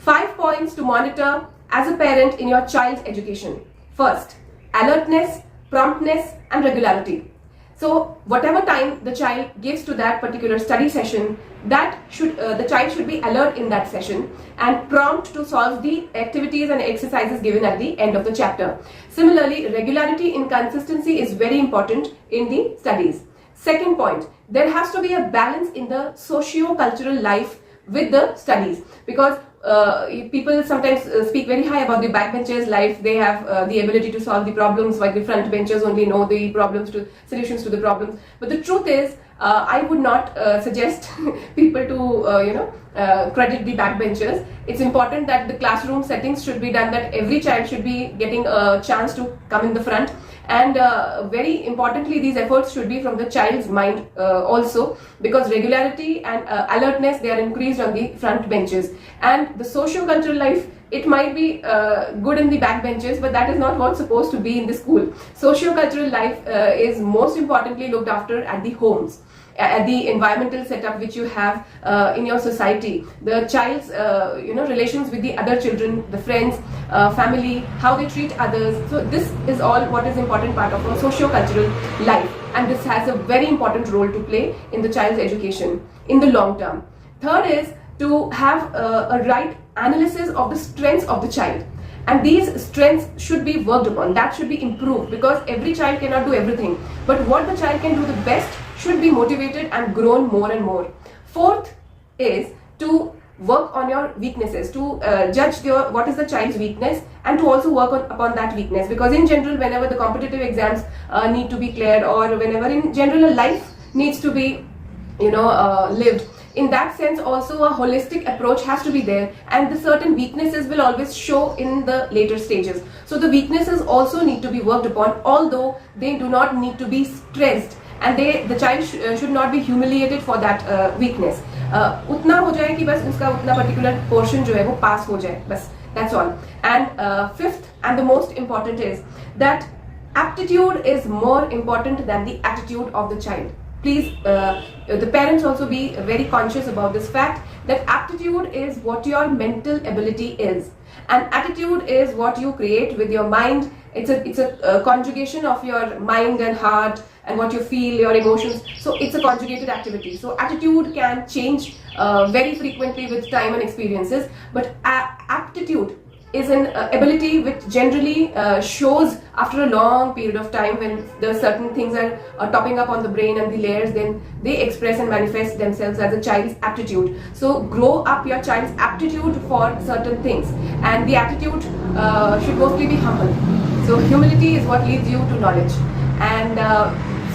5 points to monitor as a parent in your child's education. First, alertness, promptness and regularity. So whatever time the child gives to that particular study session, that should the child should be alert in that session and prompt to solve the activities and exercises given at the end of the chapter. Similarly, regularity and consistency is very important in the studies. Second point, there has to be a balance in the socio-cultural life with the studies, because people sometimes speak very high about the backbenchers' life. They have the ability to solve the problems, while the front benchers only know the solutions to the problems. But the truth is, I would not suggest people to credit the backbenchers. It's important that the classroom settings should be done, that every child should be getting a chance to come in the front, and very importantly, these efforts should be from the child's mind also, because regularity and alertness, they are increased on the front benches. And the socio-cultural life, it might be good in the back benches, but that is not what's supposed to be in the school. Socio-cultural life is most importantly looked after at the homes, at the environmental setup which you have in your society, the child's relations with the other children, the friends, family, how they treat others. So this is all what is important part of a socio-cultural life, and this has a very important role to play in the child's education in the long term. Third is to have a right analysis of the strengths of the child, and these strengths should be worked upon, that should be improved, because every child cannot do everything, but what the child can do the best should be motivated and grown more and more. Fourth is to work on your weaknesses, to judge what is the child's weakness, and to also work upon that weakness, because in general, whenever the competitive exams need to be cleared, or whenever in general a life needs to be lived, in that sense also a holistic approach has to be there, and the certain weaknesses will always show in the later stages. So the weaknesses also need to be worked upon, although they do not need to be stressed, and the child should not be humiliated for that weakness. उतना हो जाए कि बस उसका उतना particular portion जो है वो pass हो जाए, बस, that's all. And fifth and the most important is that aptitude is more important than the attitude of the child. Please, the parents also be very conscious about this fact, that aptitude is what your mental ability is, and attitude is what you create with your mind. It's a conjugation of your mind and heart and what you feel, your emotions. So it's a conjugated activity. So attitude can change very frequently with time and experiences, but aptitude is an ability which generally shows after a long period of time, when the certain things are topping up on the brain and the layers, then they express and manifest themselves as a child's aptitude. So grow up your child's aptitude for certain things, and the attitude should mostly be humble. So humility is what leads you to knowledge, and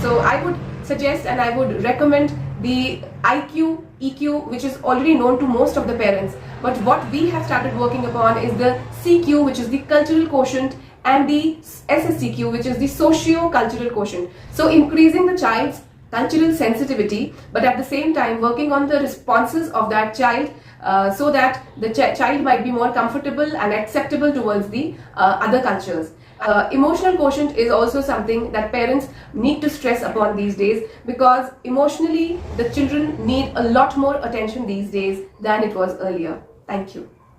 so I would suggest and I would recommend the IQ, EQ, which is already known to most of the parents, but what we have started working upon is the CQ, which is the cultural quotient, and the SSCQ, which is the socio-cultural quotient. So increasing the child's cultural sensitivity, but at the same time working on the responses of that child, so that the child might be more comfortable and acceptable towards the other cultures. Emotional quotient is also something that parents need to stress upon these days, because emotionally the children need a lot more attention these days than it was earlier. Thank you.